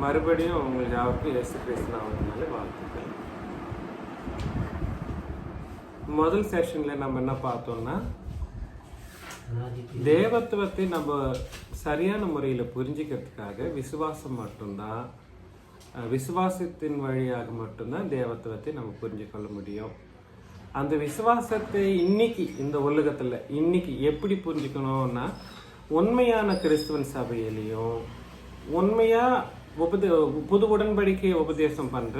மறுபடியும் உங்களுக்கு யாருக்கும் இயேசு கிறிஸ்து நாமத்தினால வாழ்த்துக்கள். முதல் செஷனில் நம்ம என்ன பார்த்தோம்னா, தேவத்துவத்தை நம்ம சரியான முறையில் புரிஞ்சிக்கிறதுக்காக விசுவாசம் மட்டும்தான், விசுவாசத்தின் வழியாக மட்டும்தான் தேவத்துவத்தை நம்ம புரிஞ்சுக்கொள்ள முடியும். அந்த விசுவாசத்தை இன்னைக்கு இந்த உலகத்தில் இன்னைக்கு எப்படி புரிஞ்சுக்கணும்னா, உண்மையான கிறிஸ்துவன் சபையிலையும் உண்மையாக புது உடன்படிக்கை உபதேசம் பண்ணுற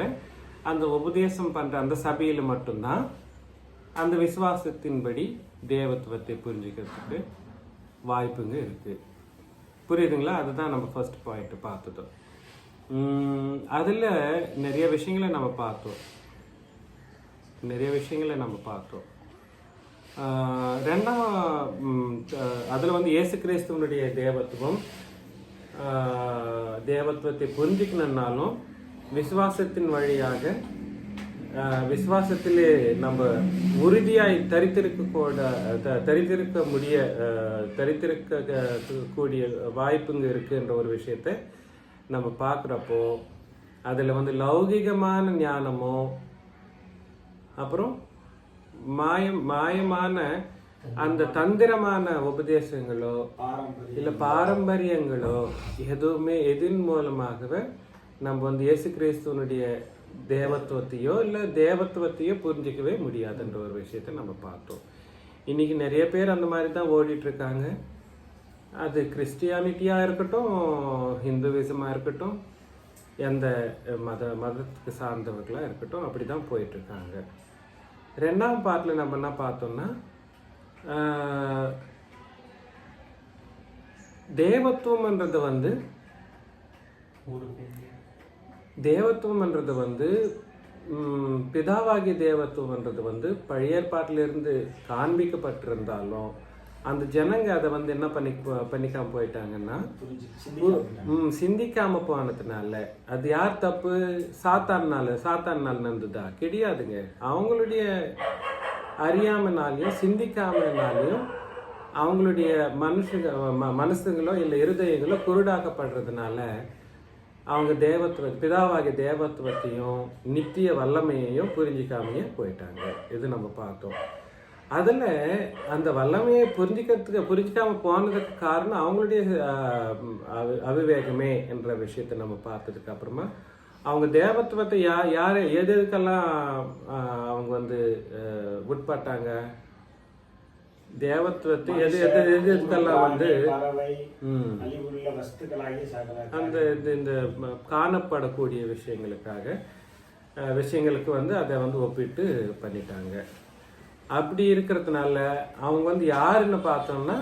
அந்த சபையில் மட்டும்தான் அந்த விசுவாசத்தின்படி தேவத்துவத்தை புரிஞ்சுக்கிறதுக்கு வாய்ப்புங்க இருக்குது. புரியுதுங்களா? அதுதான் நம்ம ஃபர்ஸ்ட் பாயிண்ட் பார்த்ததோம். அதில் நிறைய விஷயங்களை நம்ம பார்த்தோம். அதில் வந்து இயேசு கிறிஸ்துவனுடைய தேவத்துவத்தை புரிஞ்சுக்கணுன்னாலும் விசுவாசத்தின் வழியாக விசுவாசத்திலே நம்ம உறுதியாய் தரித்திருக்கக்கூடிய வாய்ப்புங்க இருக்குன்ற ஒரு விஷயத்தை நம்ம பார்க்குறப்போ, அதில் வந்து லௌகிகமான ஞானமோ அப்புறம் மாயமான அந்த தந்திரமான உபதேசங்களோ இல்லை பாரம்பரியங்களோ எதின் மூலமாகவே நம்ம வந்து இயேசு கிறிஸ்துவனுடைய தேவத்துவத்தையோ புரிஞ்சிக்கவே முடியாதுன்ற ஒரு விஷயத்தை நம்ம பார்த்தோம். இன்னைக்கு நிறைய பேர் அந்த மாதிரி தான் ஓடிட்டு இருக்காங்க. அது கிறிஸ்டியானிட்டியாக இருக்கட்டும், ஹிந்துவிசமாக இருக்கட்டும், எந்த மதத்துக்கு சார்ந்தவர்களாக இருக்கட்டும், அப்படி தான் போயிட்டுருக்காங்க. ரெண்டாவது பார்ட்டில் நம்ம என்ன பார்த்தோம்னா, தேவத்துவம்ன்றது வந்து பிதாவாகிய தேவத்துவம்ன்றது வந்து பழைய ஏற்பாட்டிலிருந்து காண்பிக்கப்பட்டிருந்தாலும் அந்த ஜனங்க அதை வந்து என்ன பண்ணிக்காம போயிட்டாங்கன்னா, சிந்திக்காம போனதுனால, அது யார் தப்பு? சாத்தானால் நடந்ததா? கிடையாதுங்க. அவங்களுடைய அறியாமனாலையும் சிந்திக்காமனாலையும் அவங்களுடைய மனசுங்களோ இல்லை இருதயங்களோ குருடாக்கப்படுறதுனால அவங்க பிதாவாகிய தேவத்துவத்தையும் நித்திய வல்லமையையும் புரிஞ்சிக்காமையே போயிட்டாங்க. இது நம்ம பார்த்தோம். அதில் அந்த வல்லமையை புரிஞ்சிக்காம போனதுக்கு காரணம் அவங்களுடைய அவிவேகமே என்ற விஷயத்தை நம்ம பார்த்ததுக்கு அப்புறமா, அவங்க தேவத்துவத்தை எதுக்கெல்லாம் அவங்க வந்து உட்பட்டாங்க, தேவத்துவத்தை எதுக்கெல்லாம் வந்து அந்த இந்த காணப்படக்கூடிய விஷயங்களுக்கு வந்து அதை வந்து ஒப்பிட்டு பண்ணிட்டாங்க. அப்படி இருக்கிறதுனால அவங்க வந்து யாருன்னு பார்த்தோம்னா,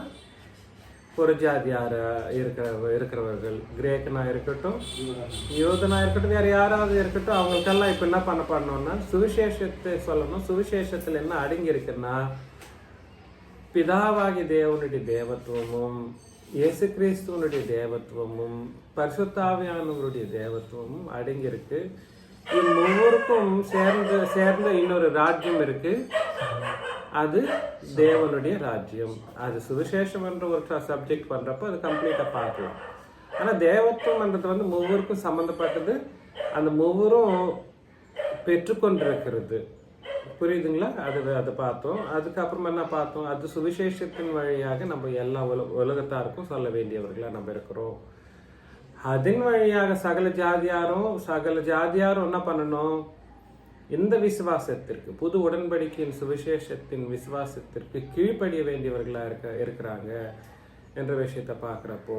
புறஜாதியார இருக்கிறவர்கள், கிரேக்கனா இருக்கட்டும், யூதனா இருக்கட்டும், வேற யாராவது இருக்கட்டும், அவங்களுக்கெல்லாம் இப்போ என்ன பண்ணணும்னா சுவிசேஷத்தை சொல்லணும். சுவிசேஷத்தில் என்ன அடங்கி இருக்குன்னா, பிதாவாகிய தேவனுடைய தேவத்துவமும் இயேசு கிறிஸ்துவனுடைய தேவத்துவமும் பரிசுத்தாவியானவருடைய தேவத்துவமும் அடங்கியிருக்கு. ஒவ்வொருக்கும் சேர்ந்த இன்னொரு ராஜ்யம் இருக்கு, அது தேவனுடைய ராஜ்யம். அது சுவிசேஷம் என்ற ஒரு சப்ஜெக்ட் பண்றப்போ அது கம்ப்ளீட்டா பார்க்கலாம். ஆனா தேவத்துவம்ன்றது வந்து ஒவ்வொருக்கும் சம்பந்தப்பட்டது, அந்த ஒவ்வொரும் பெற்றுக்கொண்டிருக்கிறது. புரியுதுங்களா? அதை பார்த்தோம். அதுக்கப்புறமா என்ன பார்த்தோம்? அது சுவிசேஷத்தின் வழியாக நம்ம எல்லா உலகத்தாருக்கும் சொல்ல வேண்டியவர்களா நம்ம இருக்கிறோம். அதன் வழியாக சகல ஜாதியாரும் என்ன பண்ணணும்? இந்த விசுவாசத்திற்கு, புது உடன்படிக்கையின் சுவிசேஷத்தின் விசுவாசத்திற்கு கீழ்ப்படிய வேண்டியவர்களா இருக்கிறாங்க என்ற விஷயத்தை பார்க்குறப்போ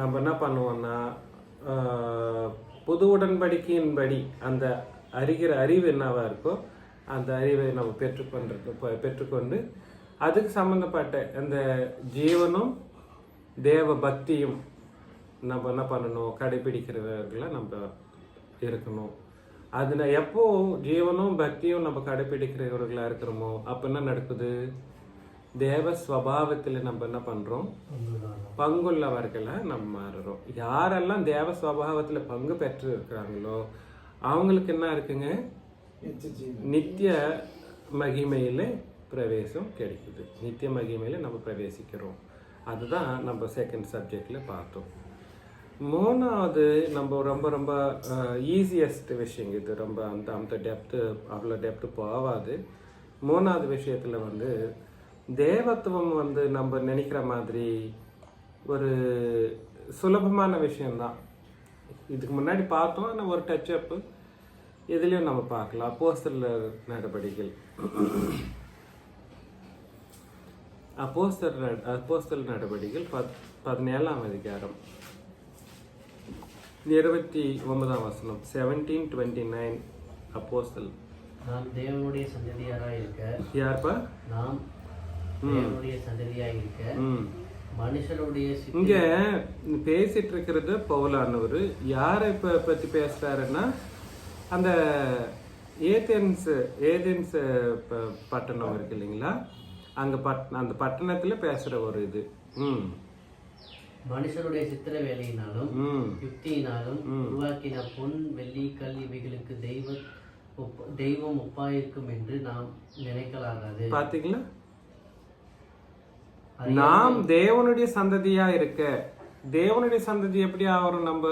நம்ம என்ன பண்ணுவோம்னா, புது உடன்படிக்கையின்படி அந்த அறிவு என்னவா இருக்கோ அந்த அறிவை நம்ம பெற்றுக்கொண்டு அதுக்கு சம்பந்தப்பட்ட அந்த ஜீவனும் தேவ பக்தியும் நம்ம என்ன பண்ணணும்? கடைபிடிக்கிறவர்களாக நம்ம இருக்கணும். அதுல எப்போ ஜீவனும் பக்தியும் நம்ம கடைபிடிக்கிறவர்களா இருக்கிறோமோ அப்ப என்ன நடக்குது? தேவ ஸ்வபாவத்தில் நம்ம என்ன பண்றோம்? பங்குள்ளவர்களை நம்ம மாறுறோம். யாரெல்லாம் தேவ ஸ்வபாவத்தில் பங்கு பெற்று இருக்கிறாங்களோ அவங்களுக்கு என்ன இருக்குங்க? நித்திய மகிமையில பிரவேசம் கிடைக்குது. நித்திய மகிமையில நம்ம பிரவேசிக்கிறோம். அதுதான் நம்ம செகண்ட் சப்ஜெக்ட்ல பார்த்தோம். மூணாவது நம்ம ரொம்ப ரொம்ப ஈஸியஸ்ட் விஷயம் இது, ரொம்ப அந்த டெப்த்து அவ்வளோ டெப்த்து போகாது. மூணாவது விஷயத்தில் வந்து தேவத்துவம் வந்து நம்ம நினைக்கிற மாதிரி ஒரு சுலபமான விஷயம்தான். இதுக்கு முன்னாடி பார்த்தோம், ஆனால் ஒரு டச்சப்பு இதுலேயும் நம்ம பார்க்கலாம். அப்போஸ்தலர் நடவடிக்கைகள், அப்போஸ்தலர் நடவடிக்கைகள் 17ஆம் அதிகாரம் 29ஆம் வசனம். 17:29. அப்போஸ்தல். நாம் தேவனுடைய சந்ததியாராய் இருக்க. யார்ப்பா? நாம் தேவனுடைய சந்ததியாய் இருக்க மனுஷருடைய. இங்க பேசிட்டு இருக்கிறது பவுலானவர். யாரை பத்தி பேசுறாருன்னா, அந்த ஏதென்ஸ் பட்டணம் இருக்கு இல்லைங்களா, அந்த பட்டணத்துல பேசுற ஒரு இது. மனுஷருடைய சித்திர வேலையினாலும் யுக்தியினாலும் உருவாக்கின பொன் வெள்ளி கல் இவைகளுக்கு தெய்வம் ஒப்பாயிருக்கும் என்று நாம் நினைக்கலாகாது. பாத்தீங்களா? நாம் தேவனுடைய சந்ததியா இருக்க. தேவனுடைய சந்ததி எப்படி ஆவரும்? நம்ம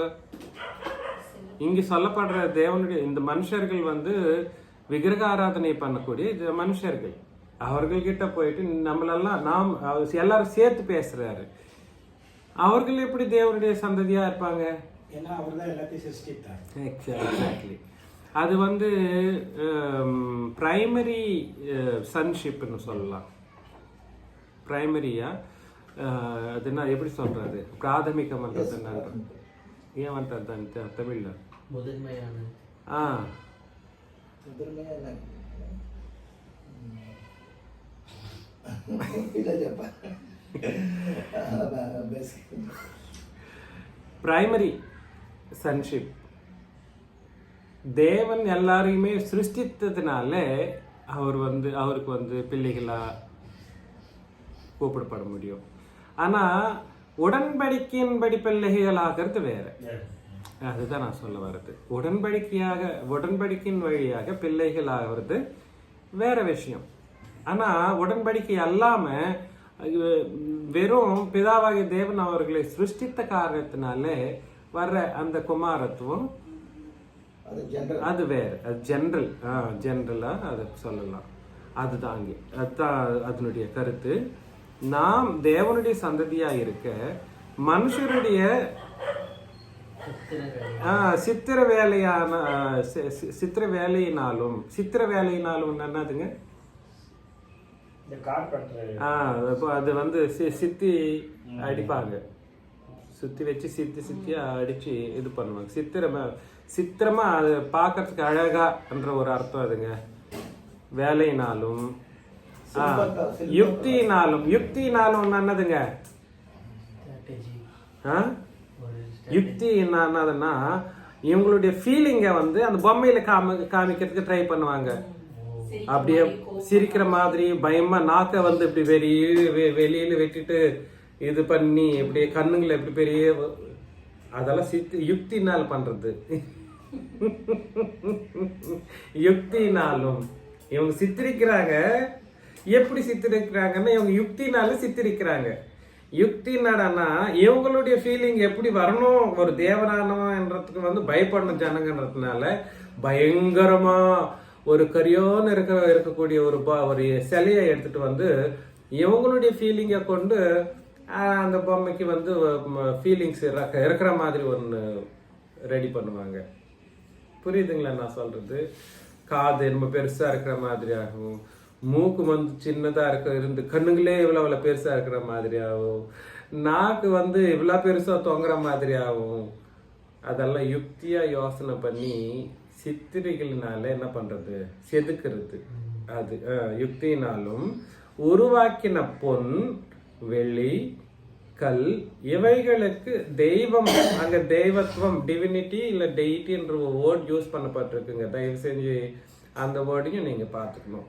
இங்க சொல்லப்படுற தேவனுடைய இந்த மனுஷர்கள் வந்து விக்கிரக ஆராதனை பண்ணக்கூடிய மனுஷர்கள். அவர்கள்கிட்ட போயிட்டு நம்மளெல்லாம் நாம் எல்லாரும் சேர்த்து பேசுறாரு. அவர்கள் எப்படி தேவனுடைய சந்ததியா இருப்பாங்க? ஏன்னா அவர்தான் எல்லாத்தையும் சிருஷ்டித்தார். எக்ஸாக்ட்லி. அது வந்து பிரைமரி சன்ஷிப்னு சொல்லலாம். பிரைமரியா அது என்ன எப்படி சொல்றது? பிராதமிகம் பண்றது என்ன? ஏன் பண்றது தமிழ்ல? முதன்மையான. Primary sonship. தேவன் எல்லாரையுமே சிருஷ்டித்ததுனால அவருக்கு வந்து பிள்ளைகளா கூப்பிடப்பட முடியும். ஆனா உடன்படிக்கையின்படி பிள்ளைகளாகிறது வேற. அதுதான் நான் சொல்ல வர்றது. உடன்படிக்கையின் வழியாக பிள்ளைகள் ஆகிறது வேற விஷயம். ஆனா உடன்படிக்கை அல்லாம வெறும் பிதாவாகிய தேவன் அவர்களை சிருஷ்டித்த காரணத்தினால வர்ற அந்த குமாரத்துவம் அது வேற. அது ஜெனரலா அதை சொல்லலாம். அதுதான் அங்கே அதுதான் அதனுடைய கருத்து. நாம் தேவனுடைய சந்ததியா இருக்க மனுஷருடைய சித்திர வேலையினாலும் என்னதுங்க? அது வந்து சித்தி அடிப்பாங்க. சுத்தி வச்சு சித்தியா அடிச்சு இது பண்ணுவாங்க. சித்திரமா அது பார்க்கறதுக்கு அழகான்ற ஒரு அர்த்தம் அதுங்க. வேலையினாலும் யுக்தியினாலும் என்னதுங்க? யுக்தி என்னதுன்னா இவங்களுடைய ஃபீலிங்க வந்து அந்த பொம்மையில காமிக்கிறதுக்கு ட்ரை பண்ணுவாங்க. அப்படியே சிரிக்கிற மாதிரி பயமா நாக்க வந்து இப்படி வெளியில வெட்டிட்டு இது பண்ணி இப்படியே கண்ணுங்களை எப்படி பெரிய அதெல்லாம் யுக்தினால் பண்றது. யுக்தினாலும் இவங்க சித்தரிக்கிறாங்க. எப்படி சித்தரிக்கிறாங்கன்னா இவங்க யுக்தினாலும் சித்தரிக்கிறாங்க. யுக்தி என்னடான்னா இவங்களுடைய ஃபீலிங் எப்படி வரணும், ஒரு தேவனானவன்றதுக்கு வந்து பயப்படணும் ஜனங்கன்றதுனால பயங்கரமா ஒரு கரியோன்னு இருக்கக்கூடிய ஒரு சிலையை எடுத்துட்டு வந்து இவங்களுடைய ஃபீலிங்கை கொண்டு அந்த பொம்மைக்கு வந்து ஃபீலிங்ஸ் இருக்கிற மாதிரி ஒன்று ரெடி பண்ணுவாங்க. புரியுதுங்களா நான் சொல்றது? காது ரொம்ப பெருசா இருக்கிற மாதிரி ஆகும், மூக்கு வந்து சின்னதா இருந்து கண்ணுங்களே இவ்வளவு பெருசா இருக்கிற மாதிரி ஆகும், நாக்கு வந்து இவ்வளவு பெருசா தொங்குற மாதிரி ஆகும். அதெல்லாம் யுக்தியா யோசனை பண்ணி சித்திரைகளினால என்ன பண்றது? செதுக்கிறது. அது யுக்தியினாலும் உருவாக்கின பொன் வெள்ளி கல் இவைகளுக்கு தெய்வம், அங்க தெய்வத்துவம் டிவினிட்டி இல்ல டெய்டின்ற வேர்ட் யூஸ் பண்ணப்பட்டிருக்குங்க. தயவு செஞ்சு அந்த வேர்டையும் நீங்க பாத்துக்கணும்.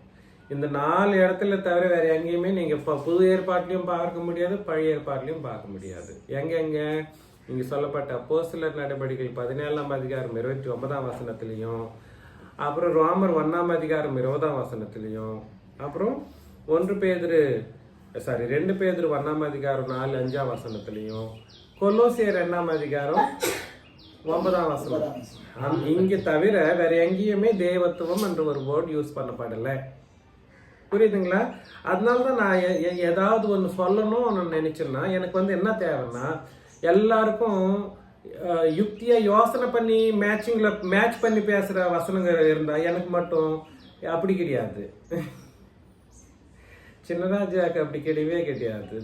இந்த 4 இடத்துல தவிர வேற எங்கேயுமே நீங்க புது ஏற்பாட்டிலையும் பார்க்க முடியாது, பழைய ஏற்பாட்டிலையும் பார்க்க முடியாது. எங்க இங்க சொல்லப்பட்ட அப்போஸ்தலர் நடவடிக்கைகள் 17ஆம் அதிகாரம் 29ஆம் வசனத்திலையும், அப்புறம் ரோமர் 1ஆம் அதிகாரம் 20ஆம் வசனத்திலையும், அப்புறம் 2 பேதுரு 1ஆம் அதிகாரம் 4-5ஆம் வசனத்திலையும், கொலோசியர் 2ஆம் அதிகாரம் 9ஆம் வசனம். இங்க தவிர வேற எங்கேயுமே தேவத்துவம் என்ற ஒரு வேர்ட் யூஸ் பண்ணப்படலை. புரியுதுங்களா? அதனாலதான் நான் ஏதாவது ஒன்று சொல்லணும்னு நினைச்சேன்னா எனக்கு வந்து என்ன தேவைன்னா எல்லாருக்கும் யுக்தியா யோசனை பண்ணி மேட்ச் பண்ணி பேசுற வசனங்கள் இருந்தா எனக்கு மட்டும் அப்படி கிடையாது. சின்னராஜாக்கு அப்படி கிடையவே கிடையாது.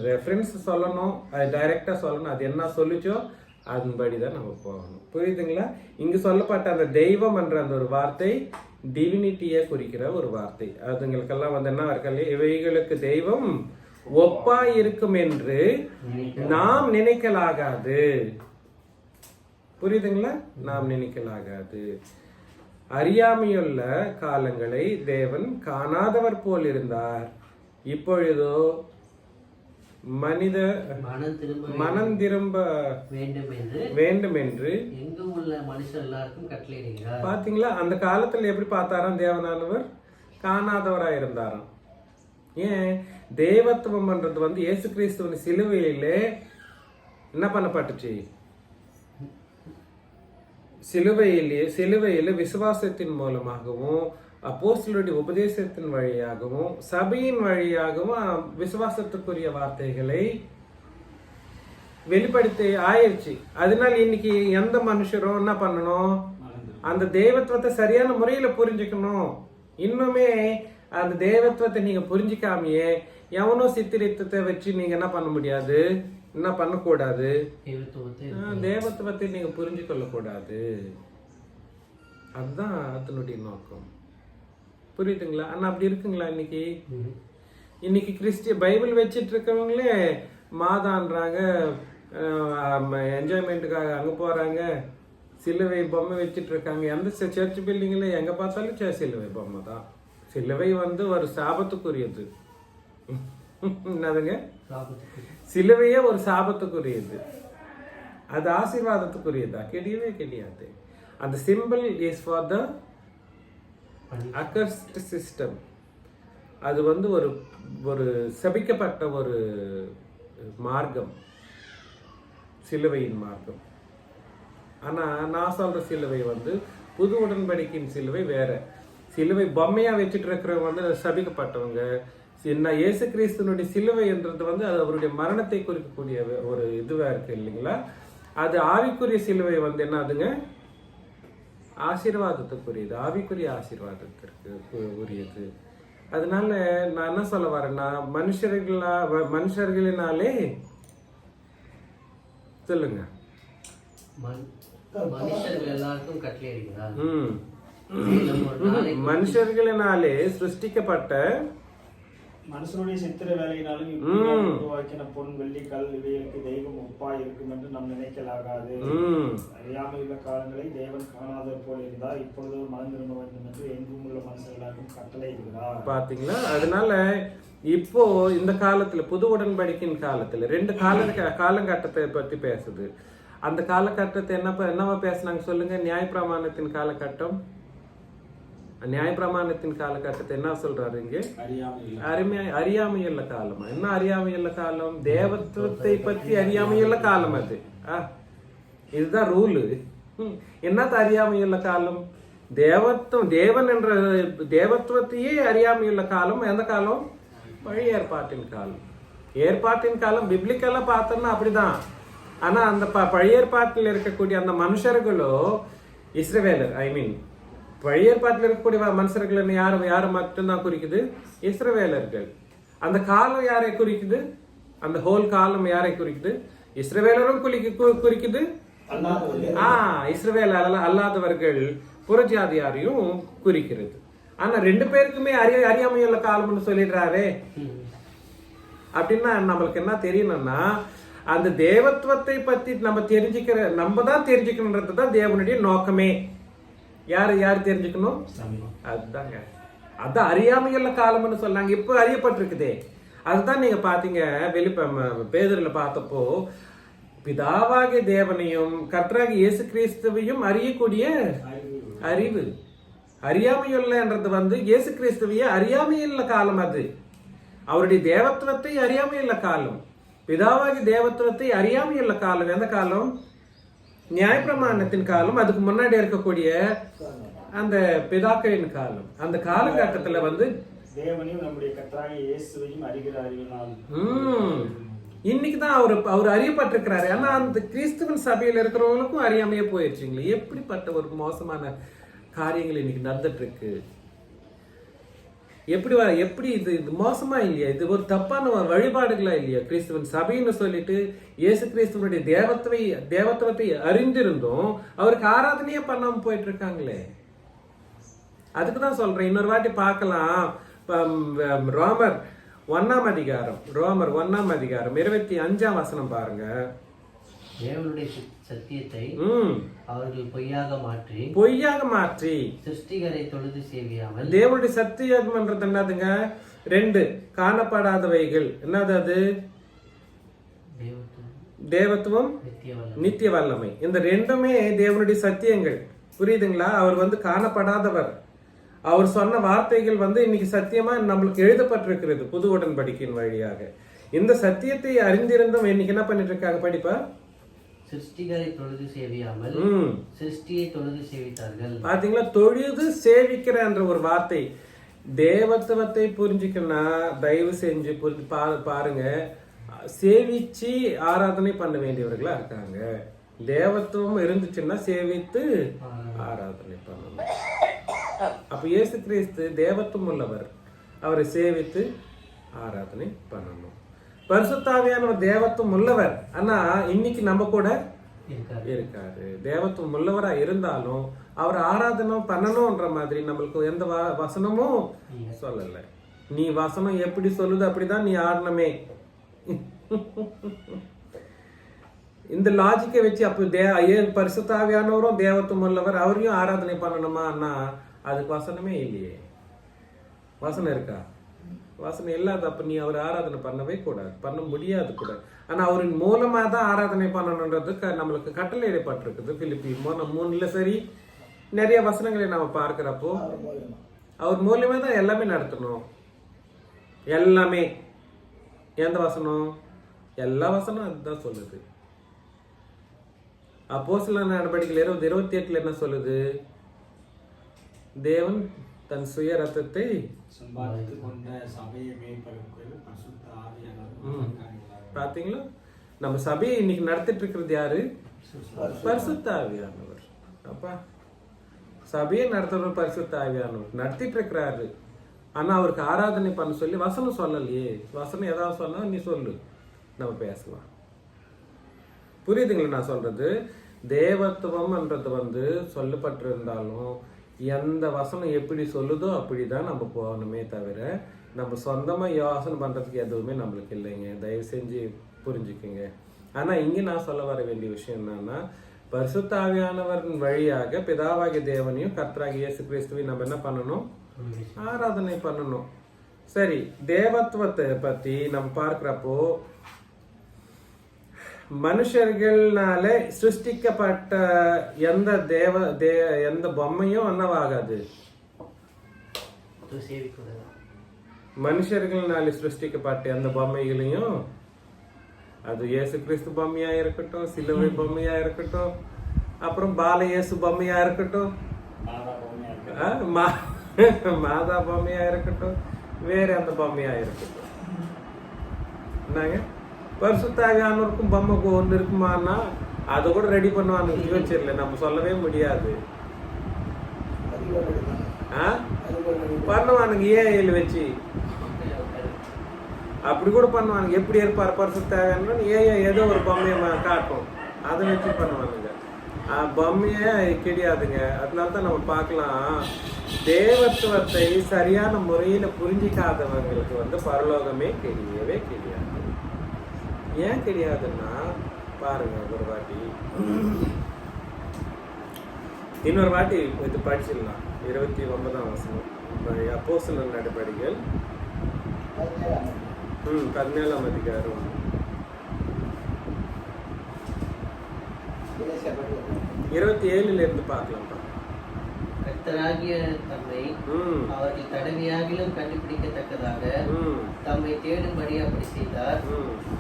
ரெஃபரன்ஸ் சொல்லணும், அது டைரக்டா சொல்லணும், அது என்ன சொல்லிச்சோ அதன்படி தான் நம்ம போகணும். புரியுதுங்களா? இங்கு சொல்லப்பட்ட அந்த தெய்வம் என்ற அந்த ஒரு வார்த்தை டிவினிட்டியை குறிக்கிற ஒரு வார்த்தை. அதுங்களுக்கெல்லாம் வந்து என்ன இருக்கல, இவைகளுக்கு தெய்வம் ஒப்பா இருக்கும் என்று நாம் நினைக்கலாகாது. புரியுதுங்களா? நாம் நினைக்கலாகாது. அறியாமையுள்ள காலங்களை தேவன் காணாதவர் போல் இருந்தார், இப்பொழுதோ மனித மனம் திரும்ப வேண்டும் என்று எங்கும் உள்ள மனுஷர் எல்லாருக்கும் கட்டளையிடுகிறார். பாத்தீங்களா? அந்த காலத்துல எப்படி பார்த்தாராம் தேவனானவர்? காணாதவரா இருந்தாராம். ஏன்? தேவத்துவம்ன்றது வந்து இயேசு கிறிஸ்துவின் சிலுவையிலே என்ன பண்ணப்பட்டுச்சு? சிலுவையில விசுவாசத்தின் மூலமாகவும் அப்போஸ்தலருடைய உபதேசத்தின் வழியாகவும் சபையின் வழியாகவும் விசுவாசத்துக்குரிய வார்த்தைகளை வெளிப்படுத்தி ஆயிடுச்சு. அதனால இன்னைக்கு எந்த மனுஷரும் என்ன பண்ணணும்? அந்த தெய்வத்துவத்தை சரியான முறையில புரிஞ்சுக்கணும். இன்னுமே அந்த தெய்வத்துவத்தை நீங்க புரிஞ்சிக்காமையே எவனோ சித்திரித்தத்தை வச்சு நீங்க என்ன பண்ண முடியாது, என்ன பண்ணக்கூடாது, தேவத்துவத்தை நீங்க புரிஞ்சு கொள்ள கூடாது. அதுதான் அதனுடைய நோக்கம். புரியுதுங்களா? ஆனா அப்படி இருக்குங்களா? இன்னைக்கு கிறிஸ்டிய பைபிள் வச்சிட்டு இருக்கவங்களே மாதான்றாங்க, என்ஜாய்மெண்ட்டுக்காக அங்க போறாங்க, சிலுவை பொம்மை வச்சிட்டு இருக்காங்க. எந்த சர்ச் பில்டிங்ல எங்க பார்த்தாலும் சிலுவை பொம்மை தான். சிலுவை வந்து ஒரு சாபத்துக்குரியது. என்னதுங்க? சிலுவையே ஒரு சாபத்துக்குரியது. அது ஆசீர்வாதத்துக்குரியதா? கிடையவே கிடையாது. அந்த simple is for the accursed system. அது வந்து ஒரு சபிக்கப்பட்ட ஒரு மார்க்கம், சிலுவையின் மார்க்கம். ஆனா நான் சொல்ற சிலுவை வந்து புது உடன்படிக்கையின் சிலுவை வேற. சிலுவை பொம்மையா வச்சுட்டு இருக்கிறவங்க வந்து சபிக்கப்பட்டவங்க. இயேசு கிறிஸ்துனுடைய சிலுவை என்றது வந்து அது அவருடைய மரணத்தை குறிக்கக்கூடிய ஒரு இதுவா இருக்கு இல்லைங்களா? அது ஆவிக்குரிய சிலுவை வந்து என்னதுங்க? ஆசீர்வாதத்துக்குரியது, ஆவிக்குரிய ஆசீர்வாதத்திற்கு உரியது. அதனால நான் என்ன சொல்ல வரேன்னா, மனுஷர்களினாலே சொல்லுங்க, மனுஷர்களினாலே சிருஷ்டிக்கப்பட்ட மனுஷனுடைய சித்திர வேலையினாலும் உருவாக்கின பொன் வெள்ளி கல் இவைகளுக்கு தெய்வம் ஒப்பா இருக்கும் என்று நாம் நினைக்கலாகாது. அறியாமையுள்ள காலங்களை தேவன் காணாதவர் போல் இருந்தார், இப்பொழுது மனம் திரும்ப வேண்டும் என்று எங்கும் உள்ள மனுஷர்களுக்கும் கட்டளை இருக்கிறார். பாத்தீங்களா? அதனால இப்போ இந்த காலத்துல புது உடன்படிக்கையின் காலத்துல 2 காலகட்டத்தை பத்தி பேசுது. அந்த காலகட்டத்தை என்னவா பேசினாங்க சொல்லுங்க? நியாயப்பிரமாணத்தின் காலகட்டம். நியாயப்பிரமாணத்தின் காலகட்டத்தை என்ன சொல்றாரு இங்க? அறியாமையுள்ள காலம். என்ன அறியாமையுள்ள காலம்? தேவத்துவத்தை பற்றி அறியாமையுள்ள காலம். அது இதுதான் ரூலு. என்னது அறியாமையுள்ள காலம்? தேவன் என்ற தேவத்துவத்தையே அறியாமையுள்ள காலம். எந்த காலம்? பழைய ஏற்பாட்டின் காலம். ஏற்பாட்டின் காலம் பிப்ளிக்கலா பார்த்தோம்னா அப்படிதான். ஆனா அந்த பழைய ஏற்பாட்டில் இருக்கக்கூடிய அந்த மனுஷர்களோ இஸ்ரவேலர், பழைய ஏற்பாட்டில் இருக்கக்கூடிய மனுஷர்கள் யாரு மட்டும்தான் குறிக்குது? இஸ்ரவேலர்கள். அந்த காலம் யாரை குறிக்குது? அந்த ஹோல் காலம் யாரை குறிக்குது? இஸ்ரவேலரும் குறிக்குது. இஸ்ரவேல் அல்லாதவர்கள் புறஜாதியாரையும் குறிக்கிறது. ஆனா 2 பேருக்குமே அறியாமையுள்ள காலம்னு சொல்லிடுறாரு. அப்படின்னா நம்மளுக்கு என்ன தெரியணும்னா, அந்த தேவத்துவத்தை பத்தி நம்ம தான் தெரிஞ்சுக்கணுன்றதுதான் தேவனுடைய நோக்கமே. யாரு தெரிஞ்சுக்கணும்? அதுதாங்க. அதான் அறியாமையுள்ள காலம்னு சொன்னாங்க. இப்ப அறியப்பட்டிருக்குதே. அதுதான் நீங்க பாத்தீங்க பேதுருல பார்த்தப்போ, பிதாவாகிய தேவனையும் கர்த்தராகிய இயேசு கிறிஸ்துவையும் அறியக்கூடிய அறிவு. அறியாமையுள்ளன்றது வந்து இயேசு கிறிஸ்துவையே அறியாமையுள்ள காலம். அது அவருடைய தேவத்துவத்தை அறியாமையுள்ள காலம். பிதாவாகி தேவத்துவத்தை அறியாமையுள்ள காலம் எந்த காலம்? நியாயப்பிரமாணத்தின் காலம். அதுக்கு முன்னாடி இருக்கக்கூடிய அந்த பிதாக்களின் காலம். அந்த காலகட்டத்துல தேவனையும் நம்முடைய கர்த்தராகிய இயேசுவையும் அறிகிற அறிவினால் இன்னைக்குதான் அவர் அறியப்பட்டிருக்கிறாரு. ஆனா அந்த கிறிஸ்துவன் சபையில இருக்கிறவங்களுக்கும் அறியாமையே போயிடுச்சுங்களே. எப்படிப்பட்ட ஒரு மோசமான காரியங்கள் இன்னைக்கு நடந்துட்டு இருக்கு. எப்படி இது மோசமா இல்லையா? இது ஒரு தப்பான வழிபாடுகளா இல்லையா? கிறிஸ்துவன் சபைன்னு சொல்லிட்டு இயேசு கிறிஸ்துவனுடைய தேவத்துவத்தை அறிந்திருந்தோம் அவருக்கு ஆராதனையே பண்ணாம போயிட்டு இருக்காங்களே. அதுக்குதான் சொல்றேன், இன்னொரு வாட்டி பார்க்கலாம். ரோமர் 1 அதிகாரம் 25 வசனம் பாருங்க. தேவனுடைய சத்தியத்தை அவர்கள் பொய்யாக மாற்றி சிருஷ்டிகரை தொழுது சேவியாமல். தேவனுடைய சத்தியம் பண்றது என்னதுங்க? 2 காணப்படாதவைகள். என்னது அது? தேவத்துவம், நித்திய வல்லமை. இந்த 2மே தேவனுடைய சத்தியங்கள். புரியுதுங்களா? அவர் காணப்படாதவர். அவர் சொன்ன வார்த்தைகள் இன்னைக்கு சத்தியமா நம்மளுக்கு எழுதப்பட்டிருக்கிறது புது உடன்படிக்கையின் வழியாக. இந்த சத்தியத்தை அறிந்திருந்தும் இன்னைக்கு என்ன பண்ணிட்டு இருக்காங்க? படிப்பா, சிருஷ்டிகரை தொழுது சேவியாமல் சிருஷ்டியை தொழுது சேவித்தார்கள். பாத்தீங்களா? தொழுது சேவிக்கிற என்ற ஒரு வார்த்தை. தேவத்துவத்தை புரிஞ்சுக்கணும்னா தயவு செஞ்சு பாருங்க, சேவிச்சு ஆராதனை பண்ண வேண்டியவர்களா இருக்காங்க. தேவத்துவம் இருந்துச்சுன்னா சேவித்து ஆராதனை பண்ணணும். அப்ப இயேசு கிறிஸ்து தேவத்துவம் உள்ளவர், அவரை சேவித்து ஆராதனை பண்ணணும். பரிசுத்தாவியானவர் தேவத்துவம் உள்ளவர், ஆனா இன்னைக்கு நம்ம கூட இருக்காரு. தேவத்துவம் உள்ளவரா இருந்தாலும் அவர் ஆராதனை பண்ணணும்ன்ற மாதிரி நம்மளுக்கு எந்த வசனமும் சொல்லல. நீ வசனம் எப்படி சொல்லுது அப்படிதான் நீ ஆடணுமே. இந்த லாஜிக்கை வச்சு அப்ப பரிசுத்தாவியானவரும் தேவத்துவம் உள்ளவர், அவரையும் ஆராதனை பண்ணணுமா? அதுக்கு வசனமே இல்லையே. வசனம் இருக்கா? வசனம் இல்லாத அப்ப நீ அவர் ஆராதனை பண்ணவே கூடாது, பண்ண முடியாது கூட. ஆனா அவரின் மூலமா தான் ஆராதனை பண்ணணும்ன்றது நம்மளுக்கு கட்டளையிடப்பட்டிருக்குது. பிலிப்பி 3 சரி, நிறைய வசனங்களை நாம பார்க்கிறப்போ அவர் மூலியமா தான் எல்லாமே நடத்தணும். எல்லாமே. எந்த வசனம்? எல்லா வசனம் அதுதான் சொல்லுது. அப்போஸ்தலர் நடவடிக்கைகள் 28 என்ன சொல்லுது? தேவன் தன் சுய ரத்தத்தை பாத்தீங்களா? நம்ம சபையை இன்னைக்கு நடத்திட்டு இருக்கிறது யாரு? பரிசுத்த ஆவியானவர். அப்பா, சபையை நடத்துறவர் பரிசுத்த ஆவியானவர் நடத்திட்டு இருக்கிறாரு. ஆனா அவருக்கு ஆராதனை பண்ண சொல்லி வசனம் சொல்லலையே. வசனம் ஏதாவது சொன்னா நீ சொல்லு, நம்ம பேசலாம். புரியுதுங்களா நான் சொல்றது? தேவத்துவம்ன்றது சொல்லப்பட்டிருந்தாலும் எந்த வசனம் எப்படி சொல்லுதோ அப்படிதான் நம்ம போகணுமே தவிர நம்ம சொந்தமா யோசனை பண்றதுக்கு எதுவுமே நம்மளுக்கு இல்லைங்க. தயவு செஞ்சு புரிஞ்சுக்குங்க. ஆனா இங்க நான் சொல்ல வர வேண்டிய விஷயம் என்னன்னா, பரிசுத்த ஆவியானவரின் வழியாக பிதாவாகிய தேவனையும் கர்த்தராகிய இயேசு கிறிஸ்துவையும் நம்ம என்ன பண்ணணும்? ஆராதனை பண்ணணும். சரி, தேவத்துவத்தை பத்தி நம்ம பார்க்கிறப்போ மனுஷர்களால சிருஷ்டிக்கப்பட்ட எந்த பொம்மையும் என்னவாகாது? மனுஷர்களால சிருஷ்டிக்கப்பட்ட எந்த பொம்மைகளையும், அது இயேசு கிறிஸ்து பொம்மையா இருக்கட்டும், சிலுவை பொம்மையா இருக்கட்டும், அப்புறம் பால இயேசு பொம்மையா இருக்கட்டும், மாதா பொம்மையா இருக்கட்டும், வேற அந்த பொம்மையா இருக்கட்டும், என்னங்க பரிசுத்தாவியானவருக்கும் பொம்மைக்கு ஒண்ணு இருக்குமான்னா அதை கூட ரெடி பண்ணுவாங்க. ஃபியூச்சர்ல நம்ம சொல்லவே முடியாது. பண்ணுவானுங்க ஏஐல வச்சு அப்படி கூட பண்ணுவானுங்க. எப்படி இருப்பார் பரிசுத்தாவியானவர்? ஏஐ ஏதோ ஒரு பொம்மையை காட்டும், அதை வச்சு பண்ணுவானுங்க. பொம்மையே கிடையாதுங்க. அதனால்தான் நம்ம பார்க்கலாம், தேவத்துவத்தை சரியான முறையில புரிஞ்சிக்காதவங்களுக்கு பரலோகமே கிடையவே கிடையாது. ஏன் கிடையாதுன்னா பாருங்க, ஒரு வாட்டி இன்னொரு வாட்டி இது படிச்சிடலாம். 29ஆம் வசனம் அப்போஸ்தலர் நடபடிகள் 17ஆம் அதிகாரம் 27 இருந்து பார்க்கலாம். கர்த்தராகிய தம்மை அவர்கள் தடவையாகிலும் கண்டுபிடிக்கத்தக்கதாக தம்மை தேடும்படி அப்படி செய்தார்.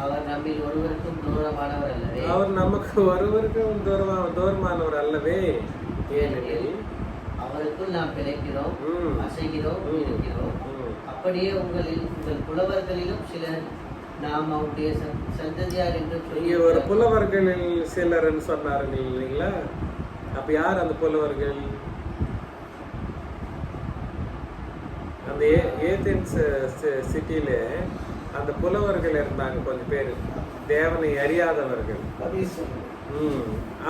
அவர் நம்மில் ஒருவருக்கும் தூரமானவர் அல்லவே. அவர் நமக்கு ஒருவருக்கும் தூரமானவர் அல்லவே. ஏனெனில் அவருக்குள் நாம் பிழைக்கிறோம், அசைகிறோம், இருக்கிறோம். அப்படியே உங்கள் புலவர்களிலும் சிலர் நாம் அவருடைய சந்ததியார் என்று இங்க ஒரு புலவர்களில் சிலர்ன்னு சொன்னார்கள் இல்லைங்களா? அப்ப யார் அந்த புலவர்கள்? அந்த ஏதென்ஸ் சிட்டியில அந்த புலவர்கள் இருந்தாங்க கொஞ்சம் பேர், தேவனை அறியாதவர்கள்.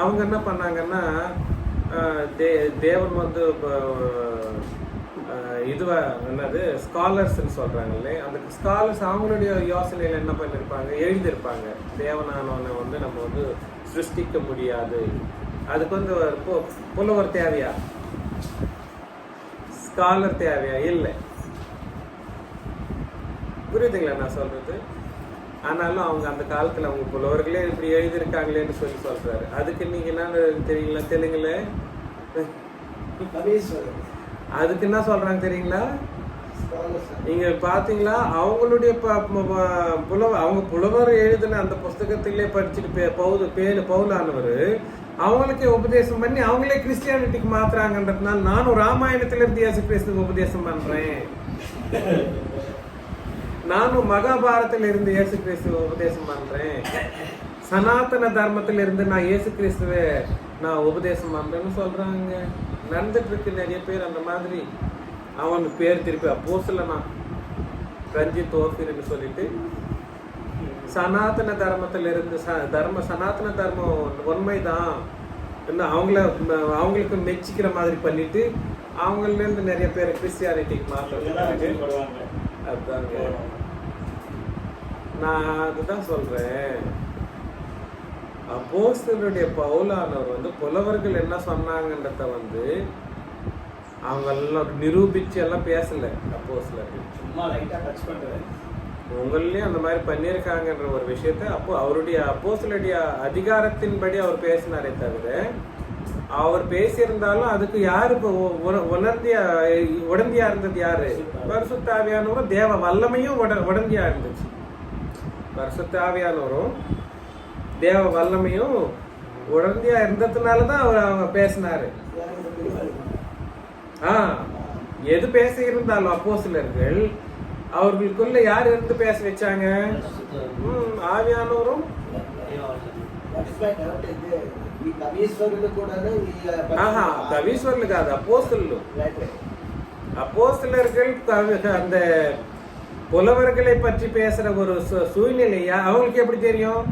அவங்க என்ன பண்ணாங்கன்னா, தேவன் வந்து இதுவா என்னது ஸ்காலர்ஸ்ன்னு சொல்றாங்கல்ல, அந்த ஸ்காலர்ஸ் அவங்களுடைய யோசனையில என்ன பண்ணிருப்பாங்க, எழுதியிருப்பாங்க, தேவனானவனை வந்து நம்ம வந்து சிருஷ்டிக்க முடியாது, அதுக்கு வந்து புலவர் தேவையா, ஸ்காலர் தேவையா? இல்லை. புரியுதுங்களா நான் சொல்றது? ஆனாலும் அவங்க அந்த காலத்துல அவங்க புலவர்களே இப்படி எழுதியிருக்காங்களேன்னு சொல்றாரு. அதுக்கு நீங்க என்ன தெரியுங்களா? தெலுங்குல அதுக்கு என்ன சொல்றாங்க தெரியுங்களா? நீங்க பாத்தீங்களா? அவங்களுடைய அவங்க புலவர் எழுதின அந்த புஸ்தகத்திலே படிச்சுட்டு பவுலானவர் அவங்களுக்கே உபதேசம் பண்ணி அவங்களே கிறிஸ்டியானிட்டிக்கு மாத்துறாங்கன்றதுனால நானும் ராமாயணத்துல இருந்து இயேசு கிறிஸ்துக்கு உபதேசம் பண்றேன், நானும் மகாபாரதத்துல இருந்து இயேசு கிறிஸ்துவ உபதேசம் பண்றேன், சனாதன தர்மத்தில இருந்து நான் இயேசு கிறிஸ்துவ நான் உபதேசம் பண்றேன்னு சொல்றாங்க. நடந்துட்டு இருக்கு நிறைய பேர் அந்த மாதிரி. அவனுக்கு பேர் திருப்பி அப்போஸ்தலனா ரஞ்சித் ஓஃபிர்னு சொல்லிட்டு சனாதன தர்மத்தில இருந்து சனாதன தர்மம் உண்மைதான் அவங்களுக்கு மெச்சிக்கிற மாதிரி பண்ணிட்டு அவங்கள இருந்து நிறைய பேர் கிறிஸ்டியானிட்டிக்கு மாத்துறாங்க. அதுதாங்க நான் அதுதான் சொல்றேன். அப்போஸ்தலருடைய பவுலானவர் வந்து புலவர்கள் என்ன சொன்னாங்கன்றத வந்து அவங்க எல்லாம் நிரூபிச்சு எல்லாம் பேசல. அப்போஸ்தலர்கள் சும்மா லைட்டா டச் பண்றேன், உங்களே அந்த மாதிரி பண்ணியிருக்காங்கன்ற ஒரு விஷயத்த அப்போ அவருடைய அப்போஸ்தலருடைய அதிகாரத்தின்படி அவர் பேசினாரே தவிர, அவர் பேசியிருந்தாலும் அதுக்கு யாரு இப்போ உடந்தியா இருந்தது? யாரு? பரிசுத்த ஆவியானவரும் தேவ வல்லமையும் உடந்தியா இருந்துச்சு. பரிசுத்த ஆவியானவரும் தேவ வல்லமையும் உடந்தியா இருந்ததுனாலதான் அவங்க பேசினாரு. எது பேச இருந்தாலும் அப்போஸ்தலர்கள் அவர்களுக்குள்ள யார் இருந்து பேச வச்சாங்க? ஆவியானவரும். கவீஸ்வரர்கள் காது, அப்போஸ்தலர்கள். அப்போஸ்தலர்கள் அந்த புலவர்களை பற்றி பேசுற ஒரு சூழ்நிலையா அவங்களுக்கு எப்படி தெரியும்?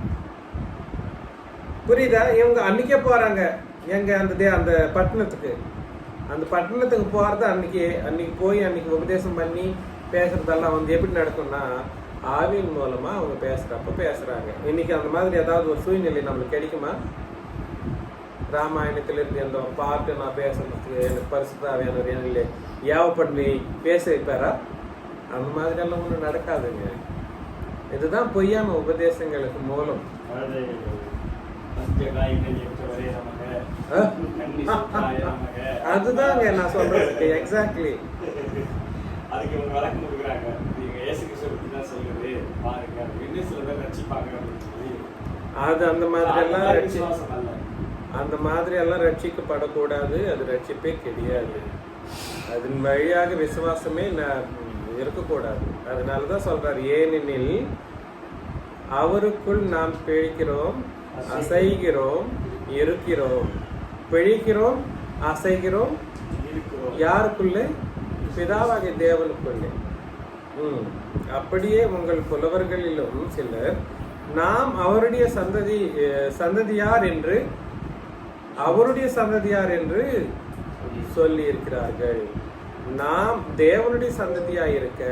புரியுதா? இவங்க அன்னைக்கே போறாங்க எங்க அந்த பட்டணத்துக்கு, அந்த பட்டணத்துக்கு போறது அன்னைக்கு போய் அன்னைக்கு உபதேசம் பண்ணி பேசுறதெல்லாம் வந்து எப்படி நடக்கும்னா ஆவியின் மூலமா அவங்க பேசுறப்ப பேசுறாங்க. இன்னைக்கு அந்த மாதிரி ஏதாவது ஒரு சூழ்நிலை நம்மளுக்கு கிடைக்குமா? ராமாயணத்துல இருந்து எந்த பாட்டு நான் பேசுறதுக்கு எனக்கு பரிசுத்த ஆவியானவர் இல்லை ஏவ பண்ணி பேச வைப்பாரா? அந்த மாதிரி எல்லாம் ஒன்றும் நடக்காதுங்க. இதுதான் பொய்யான உபதேசங்களுக்கு மூலம். அதுதாங்க நான் சொல்றேன். எக்ஸாக்ட்லி. அதுக்கு இவங்க வழக்கம் கொடுக்குறாங்க, நீங்க இயேசு கிறிஸ்துவை பத்தி தான் சொல்லுது பாருங்க, இன்னும் சில பேர் ரட்சிப்பாங்க அப்படின்னு சொல்லி. அது அந்த மாதிரி எல்லாம் ரட்சிக்கப்படக்கூடாது. அது ரட்சிப்பே கிடையாது. அதன் வழியாக விசுவாசமே இருக்கக்கூடாது. அதனாலதான் சொல்றாரு, ஏனெனில் அவருக்குள் நாம் பிழைக்கிறோம், அசைகிறோம், இருக்கிறோம். பிழைக்கிறோம், அசைகிறோம். யாருக்குள்ளே? பிதாவாகிய தேவனுக்குள்ளே. அப்படியே உங்கள் புலவர்களிலும் சிலர் நாம் அவருடைய சந்ததியார் என்று சொல்லி இருக்கிறார்கள். நாம் தேவனுடைய சந்ததியாய் இருக்க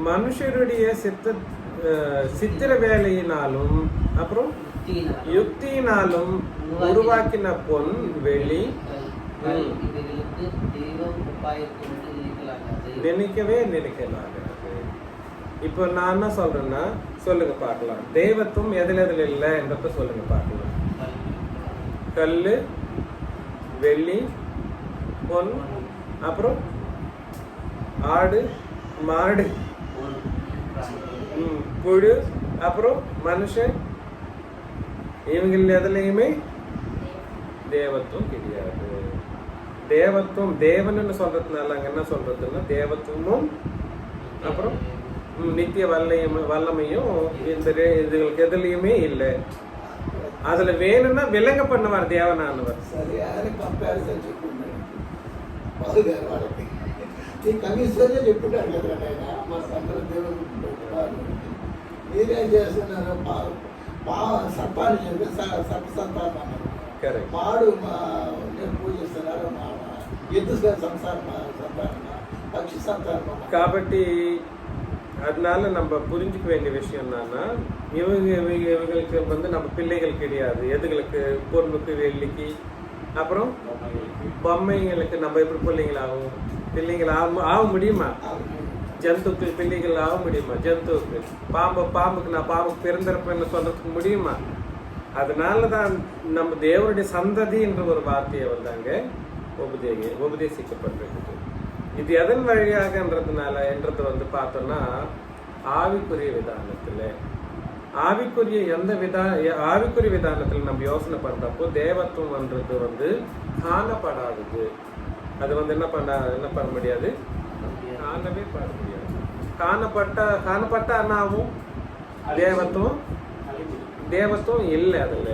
மனுஷருடைய சித்திர வேலையினாலும் அப்புறம் யுக்தியினாலும் உருவாக்கின பொன் வெள்ளி நினைக்கலாக. இப்ப நான் என்ன சொல்றேன்னா சொல்லுங்க பார்க்கலாம். தெய்வத்துவம் எதுல இல்லை என்றத சொல்லுங்க பார்க்கலாம். கல்லு, வெள்ளி, பொன், அப்புறம் ஆடு, மாடு, புழு, அப்புறம் மனுஷன், இவங்க எதுலையுமே தேவத்துவம் கிடையாது. தேவத்துவம் தேவன்னு சொல்றதுனால அங்க என்ன சொல்றதுன்னா தேவத்துவமும் அப்புறம் நித்திய வல்லமையும் இந்த இதுகளுக்கு எதுலையுமே இல்லை. அதுல வேணும்னா விலங்க பண்ணுவார் தேவனானவர். சரியான కంపారిజన్ చెప్పుకున్నాడు. బాగుగారు వాళ్ళకి ఈ కమిషనే చెప్పుకుంటాడు కదా ఆయన మా సంతల దేవుడు మీరేం చేస్తున్నారు సంపాదించే సర్ప సంతానం మాడు నేను పూజిస్తున్నారు ఎద్దు సంసారం సంతానం పక్షి సంతానం. కాబట్టి அதனால நம்ம புரிஞ்சுக்க வேண்டிய விஷயம் என்னன்னா இவங்களுக்கு வந்து நம்ம பிள்ளைகள் கிடையாது. எதுகளுக்கு பொண்ணுக்கு வெள்ளிக்கு அப்புறம் பொம்மைங்களுக்கு நம்ம எப்படி பிள்ளைங்கள் ஆக முடியுமா? ஜந்துக்கு பிள்ளைகள் ஆக முடியுமா? ஜந்துவுக்கு பாம்புக்கு நான் பாம்புக்கு பிறந்திருப்பேன்னு சொல்றதுக்கு முடியுமா? அதனாலதான் நம்ம தேவனுடைய சந்ததி என்ற ஒரு வார்த்தையை வந்தாங்க உபதேசிக்கப்பட்டிருக்கு. இது எதன் வழியாகன்றதுனால என்றது வந்து பார்த்தோம்னா ஆவிக்குரிய விதானத்துல ஆவிக்குரிய விதானத்துல நம்ம யோசனை பண்றப்போ தேவத்துவம்ன்றது வந்து காணப்படாதது. அது வந்து என்ன பண்ண முடியாது, காணவே பண்ண முடியாது. காணப்பட்ட அண்ணாவும் தேவத்துவம் இல்லை. அதுல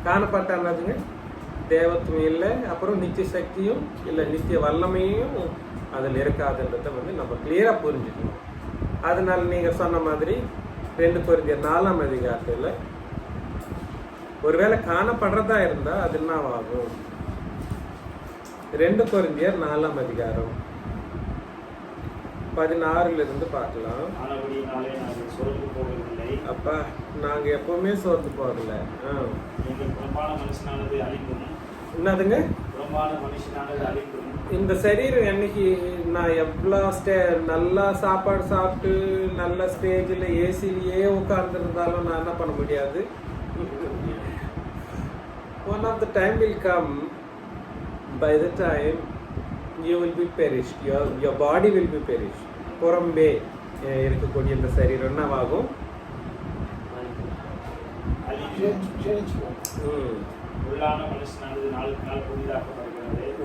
காணப்பட்ட அண்ணாதுங்க தேவத்துவம் இல்லை, அப்புறம் நித்திய சக்தியும் இல்லை, நித்திய வல்லமையும் அதில் இருக்காதுன்றத வந்து நம்ம கிளியரா புரிஞ்சுக்கணும். அதனால நீங்க சொன்ன மாதிரி 2 கொரிந்தியர் 4ஆம் அதிகாரத்துல ஒருவேளை காணப்படுறதா இருந்தா அது என்ன ஆகும்? 2 கொரிந்தியர் 4ஆம் அதிகாரம் 16 பார்க்கலாம். அப்பா நாங்க எப்பவுமே சோர்ந்து போறதில்ல. என்னதுங்க இந்த சரீரம் என்னைக்கு நான் எவ்வளவு நல்லா சாப்பாடு சாப்பிட்டு நல்ல ஸ்டேஜில் ஏசிலேயே உட்கார்ந்துருந்தாலும் நான் என்ன பண்ண முடியாது. One of the time will come, by the time you will be perished, your body will be perished. புறம்பே இருக்கக்கூடிய இந்த சரீரம் என்னவாகும்?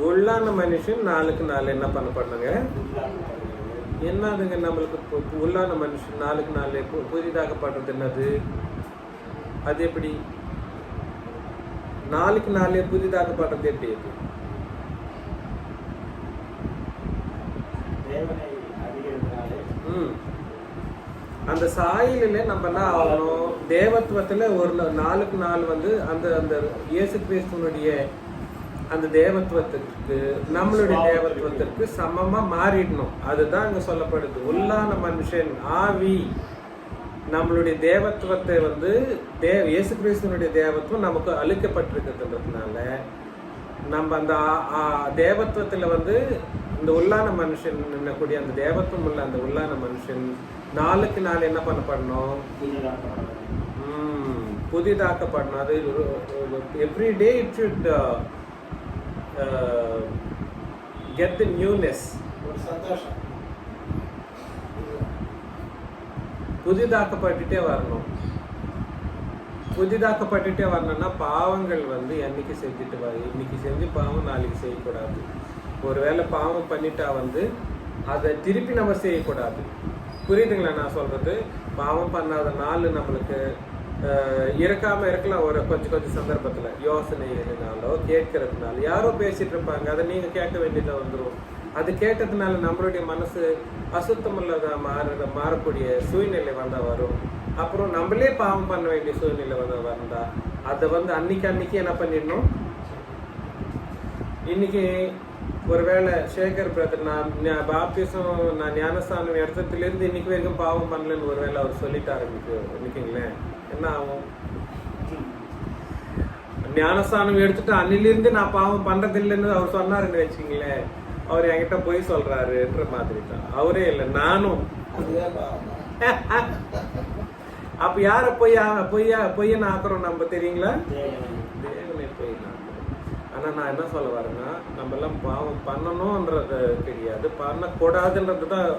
உள்ளான மனுஷன் நாளுக்கு நாள் என்ன பண்ணப்படுங்க? என்னதுங்க நம்மளுக்கு உள்ளான மனுஷன் நாளுக்கு நாள் புதிதாக்கப்படுறது என்னது? அது எப்படி நாளுக்கு நாளே புதிதாக்கப்படுறது? எப்படி அது? அந்த சாயலில நம்ம என்ன ஆகணும்? தேவத்துவத்துல ஒரு நாளுக்கு நாள் வந்து அந்த அந்த இயேசு கிறிஸ்துவனுடைய அந்த தேவத்துவத்திற்கு நம்மளுடைய தேவத்துவத்திற்கு சமமா மாறிடணும். அதுதான் இங்க சொல்லப்படுது. உள்ளான மனுஷன் ஆவி நம்மளுடைய தேவத்துவத்தை வந்து இயேசு கிறிஸ்துவனுடைய தேவத்துவம் நமக்கு அளிக்கப்பட்டிருக்கிறதுனால நம்ம அந்த தேவத்துவத்துல வந்து இந்த உள்ளான மனுஷன் என்னக்கூடிய அந்த தேவத்துவம் உள்ள அந்த உள்ளான மனுஷன் நாளுக்கு நாள் என்ன பண்ணப்படணும்? புதிதாக்கப்படணும். அது every day it should get the newness. புதிதாக்கப்பட்டுட்டே வரணும். புதிதாக்கப்பட்டுட்டே வரணும்னா பாவங்கள் வந்து என்னைக்கு செஞ்சுட்டு இன்னைக்கு செஞ்சு பாவம் நாளைக்கு செய்யக்கூடாது. ஒருவேளை பாவம் பண்ணிட்டா வந்து அதை திருப்பி நம்ம செய்யக்கூடாது. புரியுதுங்களா நான் சொல்றது? பாவம் பண்ணாத நாள் நம்மளுக்கு இருக்காம இருக்கலாம். ஒரு கொஞ்சம் சந்தர்ப்பத்துல யோசனைனாலோ கேட்கறதுனால யாரோ பேசிட்டு இருப்பாங்க, அதை நீங்க கேட்க வேண்டியதா வந்துடும். அது கேட்டதுனால நம்மளுடைய மனசு அசுத்தமுள்ளதா மாறக்கூடிய சூழ்நிலை வந்தா வரும். அப்புறம் நம்மளே பாவம் பண்ண வேண்டிய சூழ்நிலை வந்தா அதை வந்து அன்னைக்கு என்ன பண்ணிடணும்? இன்னைக்கு ஒருவேளை சேகர் பிரதர் நான் பாப்டிசம் நான் ஞானஸ்தானம் இடத்துலேருந்து இன்னைக்கு வரைக்கும் பாவம் பண்ணலன்னு ஒருவேளை அவர் சொல்லிட்டாரு இன்னைக்குங்களேன், என்ன ஆகும்? ஞானஸ்தானம் எடுத்துட்டு அன்னிலிருந்து நான் பாவம் பண்றதில்லைன்னு அவர் சொன்னாருன்னு வச்சுங்களேன், அவர் என்கிட்ட போய் சொல்றாருன்ற மாதிரி தான். அவரே இல்லை, நானும். அப்ப யார பொய்யன்னு ஆக்குறோம் நம்ம தெரியுங்களா? தேவனை பொய்யன்னு ஆக்குறோம். ஆனா நான் என்ன சொல்ல வரேன்னா, நம்ம எல்லாம் பாவம் பண்ணணும்ன்றது கிடையாது, பண்ணக்கூடாதுன்றது தான்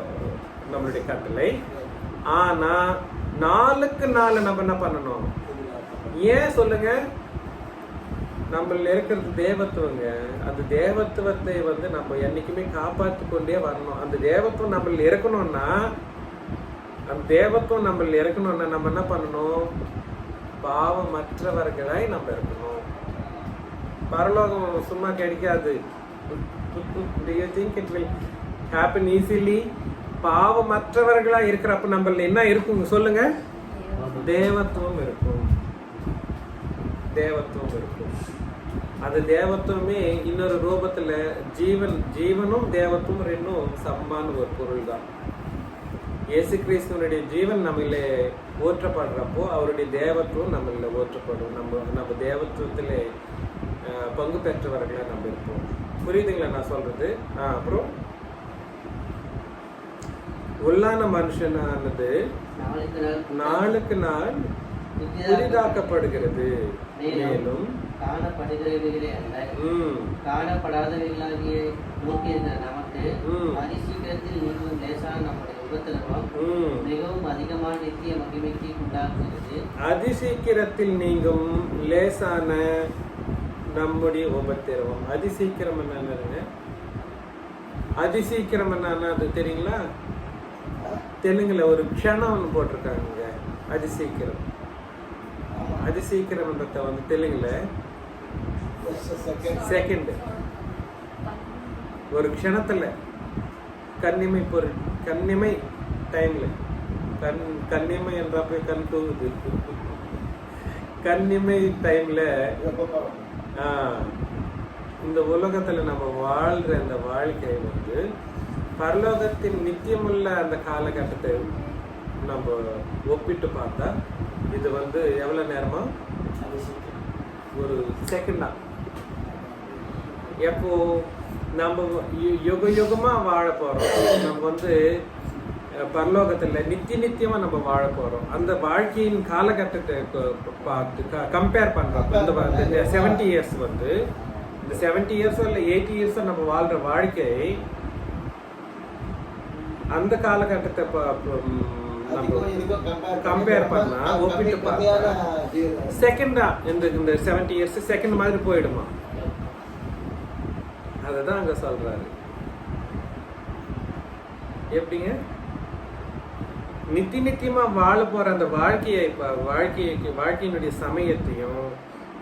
நம்மளுடைய கட்டளை. ஆனா நாளுக்கு நாள் நம்ம என்ன பண்ணணும்? ஏன் சொல்லுங்க? நம்மள இருக்கிறது தேவத்துவங்க. அந்த தேவத்துவத்தை வந்து நம்ம என்னைக்குமே காப்பாற்றி கொண்டே வரணும். அந்த தேவத்துவம் நம்மள இருக்கணும்னா, அந்த தேவத்துவம் நம்மள இருக்கணும்னா நம்ம என்ன பண்ணணும்? பாவமற்றவர்களாய் நம்ம இருக்கணும். பரலோகம் சும்மா கிடைக்காது. Do you think it will happen easily? பாவமற்றவர்களா இருக்கிறப்ப நம்ம என்ன இருக்கும் சொல்லுங்க? தேவத்துவம் இருக்கும். தேவத்துவம் இருக்கும். அந்த தேவத்துவமே இன்னொரு ரூபத்துல ஜீவனும் தேவத்துவம் ரெண்டும் சமமான ஒரு பொருள் தான். இயேசு கிறிஸ்துவனுடைய ஜீவன் நம்மள ஊற்றப்படுறப்போ அவருடைய தேவத்துவம் நம்மள ஊற்றப்படும். நம்ம தேவத்துவத்துல பங்கு பெற்றவர்களா நம்ம இருப்போம். புரியுதுங்களா நான் சொல்றது? அப்புறம் உள்ளான மனுஷனானது நாளுக்கு நாள் புதிதாக்கப்படுகிறது. மேலும் காணப்படுகிறவைகளே அல்ல, காணப்படாதவைகளாகிய நோக்கியிருக்கிற நமக்கு அதிசீக்கிரத்தில் நீங்கும் லேசான நம்முடைய உபத்திரவம் மிகவும் அதிகமான நித்திய மகிமைக்கு உண்டாக்குகிறது. அதிசீக்கிரத்தில் நீங்கும் லேசான நம்முடைய உபத்திரவம். அதிசீக்கிரம் என்னங்க? அதிசீக்கிரம் என்னது தெரியுங்களா? தெலுங்குல ஒரு க்ஷணம் ஒன்று போட்டிருக்காங்க, அதிசீக்கிரம். அதிசீக்கிரம்ன்றத வந்து தெலுங்குல செகண்ட், ஒரு க்ஷணத்துல கண்ணிமை பொருள், கண்ணிமை டைம்ல, கண்ணிமை என்றப்ப கண் தூங்குது, கண்ணிமை டைம்ல இந்த உலகத்துல நம்ம வாழ்ற அந்த வாழ்க்கை வந்து பரலோகத்தின் நித்தியமுள்ள அந்த காலகட்டத்தை நம்ம ஒப்பிட்டு பார்த்தா இது வந்து எவ்வளவு நேரமா? ஒரு செகண்ட் தான். எப்போ நம்ம யுகமா வாழ போறோம், நம்ம வந்து பரலோகத்துல நித்தியமா நம்ம வாழ போறோம். அந்த வாழ்க்கையின் காலகட்டத்தை பார்த்து கம்பேர் பண்றோம். இந்த 70 இயர்ஸ் வந்து, இந்த 70 இயர்ஸோ இல்லை 80 இயர்ஸோ நம்ம வாழ்ற வாழ்க்கை, அந்த காலகட்டத்தை கம்பேர் பண்ணா ஒப்பிட்டு பார்த்தா செகண்டா இந்த 70 இயர்ஸ் செகண்ட் மாதிரி போயிடுமா? அததான் அங்க சொல்றாரு. எப்படிங்க? நித்தியமா வாழ போற அந்த வாழ்க்கையினுடைய சமயத்தையும்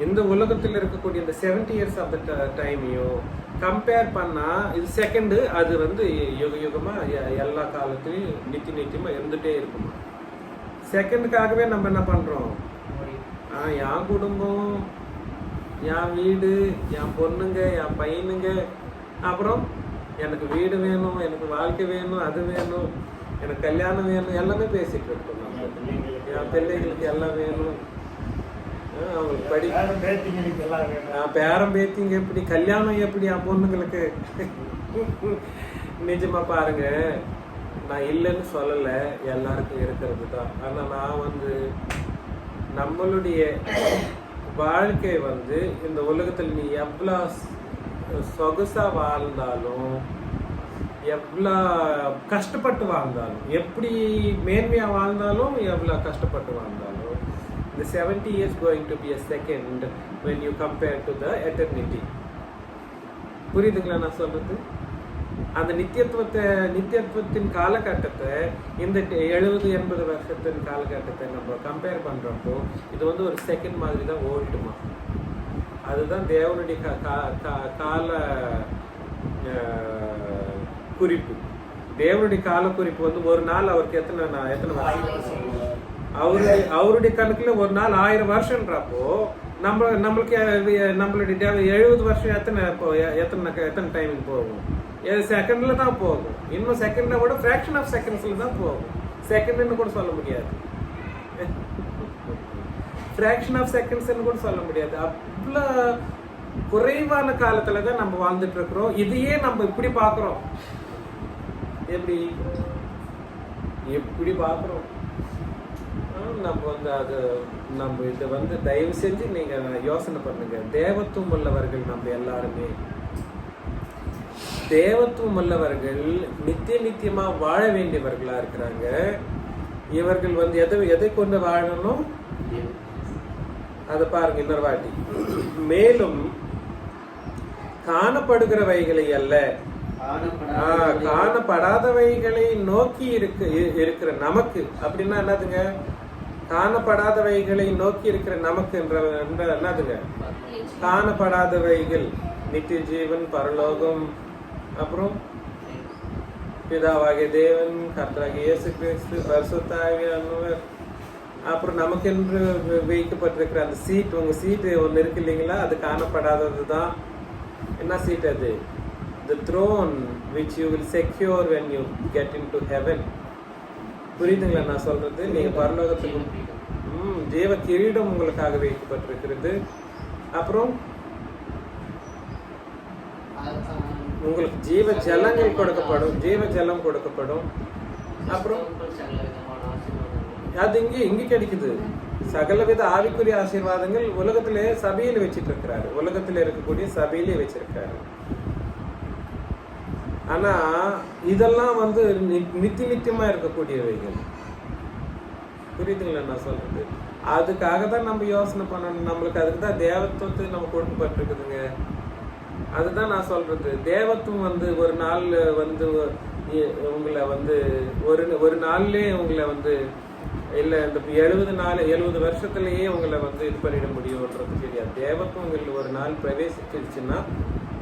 இந்த உலகத்தில் இருக்கக்கூடிய இந்த 70 இயர்ஸ் ஆஃப் த டைமையும் கம்பேர் பண்ணா இது செகண்ட். அது வந்து யுகமா எல்லா காலத்திலையும் நித்தியமா இருந்துட்டே இருக்குமா? செகண்டுக்காகவே நம்ம என்ன பண்றோம்? என் குடும்பம், என் வீடு, என் பொண்ணுங்க, என் பையனுங்க, அப்புறம் எனக்கு வீடு வேணும், எனக்கு வாழ்க்கை வேணும், அது வேணும், எனக்கு கல்யாணம் வேணும், எல்லாமே பேசிட்டு இருக்கோம். என் பிள்ளைகளுக்கு எல்லாம் வேணும், அவங்களுக்கு படி, பேரம் பேத்திங்க எப்படி, கல்யாணம் எப்படி என் பொண்ணுங்களுக்கு. நிஜமா பாருங்க, நான் இல்லைன்னு சொல்லலை, எல்லாருக்கும் இருக்கிறது தான். ஆனா நான் வந்து நம்மளுடைய வாழ்க்கை வந்து இந்த உலகத்தில் நீ எவ்வளோ சொகுசா வாழ்ந்தாலும், எவ்வளோ கஷ்டப்பட்டு வாழ்ந்தாலும், எப்படி மேன்மையா வாழ்ந்தாலும், எவ்வளோ கஷ்டப்பட்டு வாழ்ந்தாலும், the 70 years going to be a second when you compare to the eternity. புரியுதுங்களா நான் சொல்றது? அந்த நித்தியத்துவத்தின் காலகட்டத்தை, இந்த 70-80 வருஷத்தின் காலகட்டத்தை நம்ம கம்பேர் பண்றப்போ இது வந்து ஒரு செகண்ட் மாதிரி தான் ஓடிடுமா. அதுதான் தேவனுடைய கால குறிப்பு. தேவனுடைய கால குறிப்பு வந்து ஒரு நாள் அவருக்கு எத்தனை வருஷம்? அவருடைய கணக்குல ஒரு நாள் 1000 வருஷம்ன்றப்போ நம்மளுடைய 70 வருஷம் எத்தனை டைம் போகும்? செகண்ட்ல தான் போகும். இன்னும் செகண்ட்ல கூட ஃபிராக்ஷன் ஆஃப் செகண்ட்ஸ்ல தான் போகும். செகண்ட்னு கூட சொல்ல முடியாது, ஃபிராக்ஷன் ஆஃப் செகண்ட்ஸ்னு கூட சொல்ல முடியாது. அவ்வளோ குறைவான காலத்துல தான் நம்ம வாழ்ந்துட்டு இருக்கிறோம். இதையே நம்ம இப்படி பாக்குறோம். எப்படி பாக்குறோம்? நம்ம வந்து அது நம்ம இதை வந்து தயவு செஞ்சு நீங்க யோசனை பண்ணுங்க. தேவத்துவம் உள்ளவர்கள் நம்ம எல்லாருமே தேவத்துவம் உள்ளவர்கள் நித்தியமா வாழ வேண்டியவர்களா இருக்கிறாங்க. இவர்கள் வந்து எதை கொண்டு வாழணும் அதை பாருங்க இன்னொரு வாட்டி. மேலும் காணப்படுகிறவைகளை அல்ல, காணப்படாதவைகளை நோக்கி இருக்கிற நமக்கு. அப்படின்னா என்னதுங்க? காணப்படாதவைகளை நோக்கி இருக்கிற நமக்கு என்ற என்னதுங்க? காணப்படாதவைகள் நித்திய ஜீவன், பரலோகம், அப்புறம் பிதாவாகிய தேவன், கர்த்தராகிய இயேசு கிறிஸ்து, பரிசுத்த ஆவியானவர், அப்புறம் நமக்கென்று வைக்கப்பட்டிருக்கிற அந்த சீட். உங்க சீட்டு ஒன்று இருக்கு இல்லைங்களா? அது காணப்படாதது தான். என்ன சீட் அது? The throne which you will secure when you get into heaven. புரியுதுங்களா நான் சொல்றது? நீங்க பரலோகத்துக்கு ஜீவ கிரீடம் உங்களுக்காக வைக்கப்பட்டிருக்கிறது. அப்புறம் உங்களுக்கு ஜீவ ஜலங்கள் கொடுக்கப்படும், ஜீவ ஜலம் கொடுக்கப்படும். அப்புறம் அது இங்க கிடைக்குது. சகலவித ஆவிக்குரிய ஆசீர்வாதங்கள் உலகத்திலே சபையில வச்சிட்டு இருக்கிறாரு. உலகத்துல இருக்கக்கூடிய சபையிலே வச்சிருக்காரு. ஆனா இதெல்லாம் வந்து நித்தியமா இருக்கக்கூடியவைகள். புரியுதுங்களா நான் சொல்றது? அதுக்காக தான் நம்ம யோசனை பண்ணணும். நம்மளுக்கு அதுக்கு தான் தேவத்துவத்தை நம்ம கொடுக்கப்பட்டிருக்குதுங்க. அதுதான் நான் சொல்றது. தேவத்துவம் வந்து ஒரு நாள் வந்து உங்களை வந்து ஒரு நாள்லயே உங்களை வந்து இல்ல இந்த 70 வருஷத்துலயே உங்களை வந்து இது பண்ணிட முடியும்ன்றது தெரியாது. தேவத்துவம் உங்களுக்கு ஒரு நாள் பிரவேசிச்சிருச்சுன்னா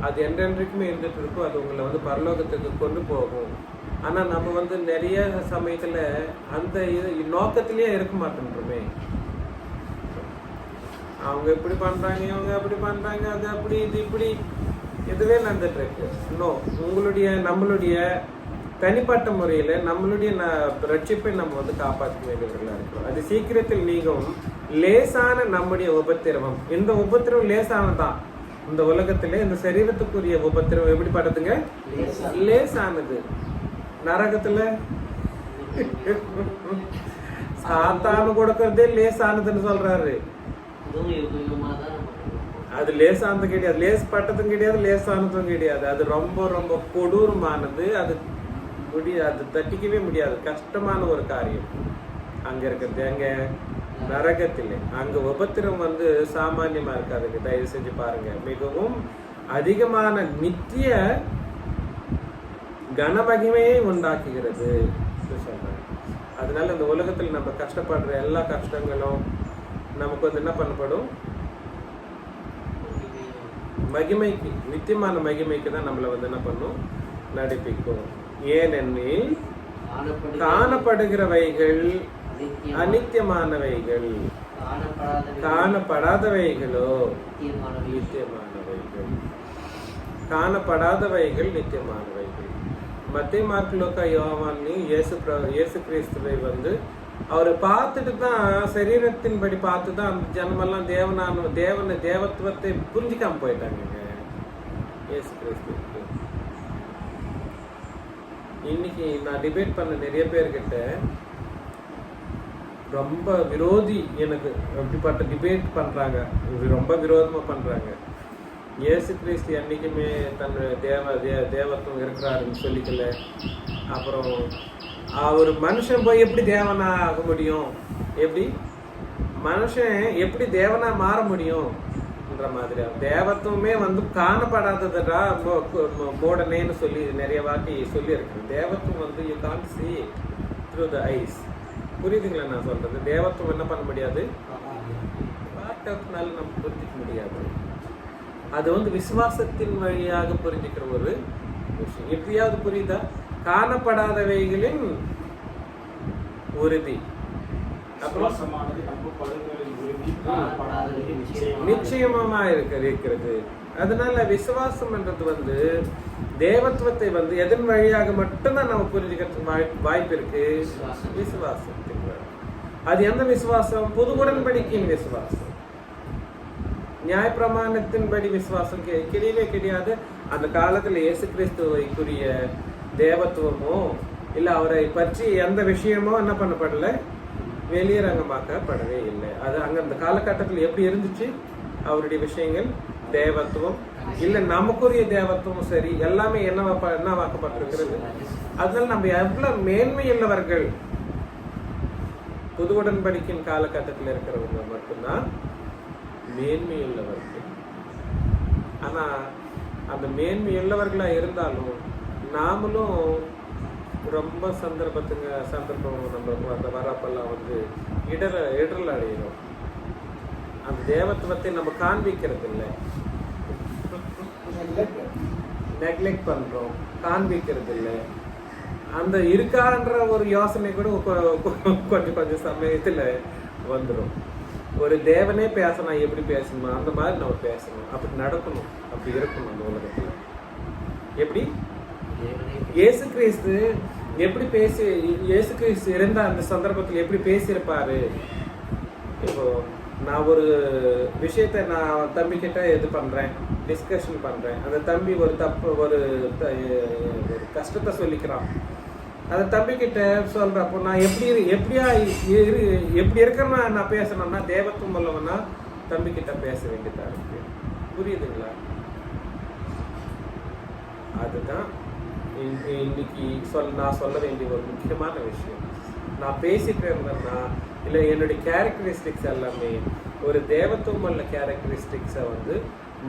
அது என்றென்றைக்குமே இருந்துட்டு இருக்கும். அது உங்களை வந்து பரலோகத்துக்கு கொண்டு போகும். ஆனா நம்ம வந்து நிறைய சமயத்துல அந்த நோக்கத்திலேயே இருக்க மாட்டோம்ன்றமே. அவங்க எப்படி பண்றாங்க, இவங்க அப்படி பண்றாங்க, அது அப்படி, இது இப்படி, இதுவே நடந்துட்டு இருக்கு. இன்னும் நம்மளுடைய தனிப்பட்ட முறையில நம்மளுடைய ரட்சிப்பை நம்ம வந்து காப்பாற்ற வேண்டியவர்களா இருக்கிறோம். அது சீக்கிரத்தில் நீங்கும் லேசான நம்முடைய உபத்திரவம். இந்த உபத்திரவம் லேசானதான். இந்த உலகத்திலே இந்த சரீரத்துக்குரிய உபத்திரவம் எப்படி படுத்துங்க? லேசானது. நரகத்துல சாத்தானு கொடுக்கறதே லேசானதுன்னு சொல்றாரு. அது லேசானது கிடையாது, லேஸ் பட்டதும் கிடையாது, லேசானதும் கிடையாது. அது ரொம்ப ரொம்ப கொடூரமானது. அது முடியாது, தட்டிக்கவே முடியாது. கஷ்டமான ஒரு காரியம் அங்க இருக்கிறது. அங்க நரகத்திலே அங்க உபத்திரம் வந்து சாமானியமா இருக்காதுங்க. தயவு செஞ்சு பாருங்க. மிகவும் அதிகமான நித்திய கனமகிமையை உண்டாக்குகிறது சொல்றேன். அதனால இந்த உலகத்தில் நம்ம கஷ்டப்படுற எல்லா கஷ்டங்களும் நமக்கு வந்து என்ன பண்ணப்படும்? மகிமைக்கு, நித்தியமான மகிமைக்கு தான் நம்மளை வந்து என்ன பண்ணும்? நடிப்பிக்கும். ஏனெனில் காணப்படுகிறவைகள் அநித்தியமானவைகள், காணப்படாதவைகளோ நித்தியமானவைகள். காணப்படாதவைகள் நித்தியமானவைகள். மத்திய மார்க் லூக்கா யோவான் இயேசு கிறிஸ்துவை வந்து அவரை பார்த்துட்டு தான், சரீரத்தின்படி பார்த்து தான் அந்த ஜனமெல்லாம் தேவத்துவத்தை புரிஞ்சிக்காம போயிட்டாங்க இயேசு கிறிஸ்துவுக்கு. இன்னைக்கு நான் டிபேட் பண்ண நிறைய பேர்கிட்ட ரொம்ப விரோதி, எனக்கு அப்படிப்பட்ட டிபேட் பண்றாங்க, ரொம்ப விரோதமா பண்றாங்க. இயேசு கிறிஸ்து என்னைக்குமே தன்னுடைய தேவத்துவம் இருக்கிறாருன்னு சொல்லிக்கல. அப்புறம் ஒரு மனுஷன் போய் எப்படி தேவனா ஆக முடியும், எப்படி மனுஷன் எப்படி தேவனா மாற முடியும் என்ற மாதிரி. தேவத்துவமே வந்து காணப்படாததுடா மோடனேன்னு சொல்லி நிறைய வாட்டி சொல்லி இருக்கு. தேவத்துவம் வந்து you can't see through the eyes. புரியுதுங்களா நான் சொல்றது? தேவத்துவம் என்ன பண்ண முடியாது, வார்த்தைனால நம்ம புரிஞ்சிக்க முடியாது. அது வந்து விசுவாசத்தின் வழியாக புரிஞ்சுக்கிற ஒரு விஷயம். எப்படியாவது புரியுதா? காணப்படாதவைகளின் உறுதி, அப்புறம் நிச்சயமா இருக்கிறது. அதனால விசுவாசம் என்றது வந்து தேவத்துவத்தை வந்து எதன் வழியாக மட்டும்தான் நம்ம புரிஞ்சுக்கிறதுக்கு வாய்ப்பு இருக்கு? விசுவாசத்தின் வழி. அது எந்த விசுவாசம்? புது உடன்படிக்கையின் விசுவாசம். நியாயப்பிரமாணத்தின்படி விசுவாசம் கிடையவே கிடையாது. அந்த காலத்துல இயேசு கிறிஸ்துவைக்குரிய தேவத்துவமோ இல்ல அவரை பற்றி எந்த விஷயமோ என்ன பண்ணப்படல, வெளியரங்கமாக்கப்படவே இல்லை. அது அங்க அந்த காலகட்டத்தில் எப்படி இருந்துச்சு அவருடைய விஷயங்கள்? தேவத்துவம் இல்ல நமக்குரிய தேவத்துவம் சரி எல்லாமே என்னவாக்கப்பட்டிருக்கிறது. அதனால நம்ம எவ்வளவு மேன்மையுள்ளவர்கள். புது உடன்படிக்கையின் காலகட்டத்தில் இருக்கிறவங்க மட்டும்தான் மேன்மையுள்ளவர்கள். ஆனா அந்த மேன்மையுள்ளவர்களா இருந்தாலும் நாமளும் ரொம்ப சந்தர்ப்பம் நம்ம அந்த வரப்பெல்லாம் இடரல் அடைகிறோம். அந்த தேவத்துவத்தை நம்ம காண்பிக்கிறது இல்லை, நெக்லெக்ட் பண்றோம், காண்பிக்கிறது இல்லை. அந்த இருக்கான்ற ஒரு யோசனை கூட கொஞ்சம் சமயத்துல வந்துடும். ஒரு தேவனே பேசணும், எப்படி பேசணுமா அந்த மாதிரி நம்ம பேசணும், அப்படி நடக்கணும், அப்படி இருக்கணும் அந்த உலகத்துல. எப்படி இயேசு கிறிஸ்து இருந்த அந்த சந்தர்ப்பத்தில் எப்படி பேசியிருப்பாரு? இப்போ நான் ஒரு விஷயத்த நான் தம்பி கிட்ட டிஸ்கஷன் பண்றேன். அந்த தம்பி ஒரு கஷ்டத்தை சொல்லிக்கிறான். அந்த தம்பி கிட்ட சொல்றப்போ நான் எப்படி இருக்கிறேன்னா நான் பேசணும்னா தேவத்துவம் உள்ளவனா தம்பி கிட்ட பேச வேண்டியதா இருக்கு. புரியுதுங்களா? அதுதான் இன்னைக்கு நான் சொல்ல வேண்டிய ஒரு முக்கியமான விஷயம். நான் பேசிட்டு இருந்தேன்னா இல்லை என்னுடைய கேரக்டரிஸ்டிக்ஸ் எல்லாமே ஒரு தேவத்துவம் உள்ள கேரக்டரிஸ்டிக்ஸை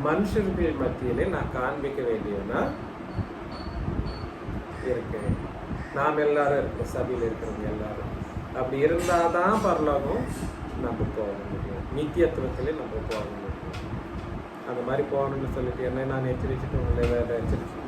மனுஷர்கள் மத்தியிலே நான் காண்பிக்க வேண்டியவனா இருக்கேன். நாம் எல்லாரும் இருக்கோம், சபையில் இருக்கிறவங்க எல்லாரும். அப்படி இருந்தாதான் பரலோகம் நம்ம போக முடியும், நித்தியத்துவத்திலே நம்ம போக முடியும். அந்த மாதிரி போகணும்னு சொல்லிட்டு என்ன நான் எச்சரிச்சுட்டு உங்களை வேற எச்சரிச்சுட்டு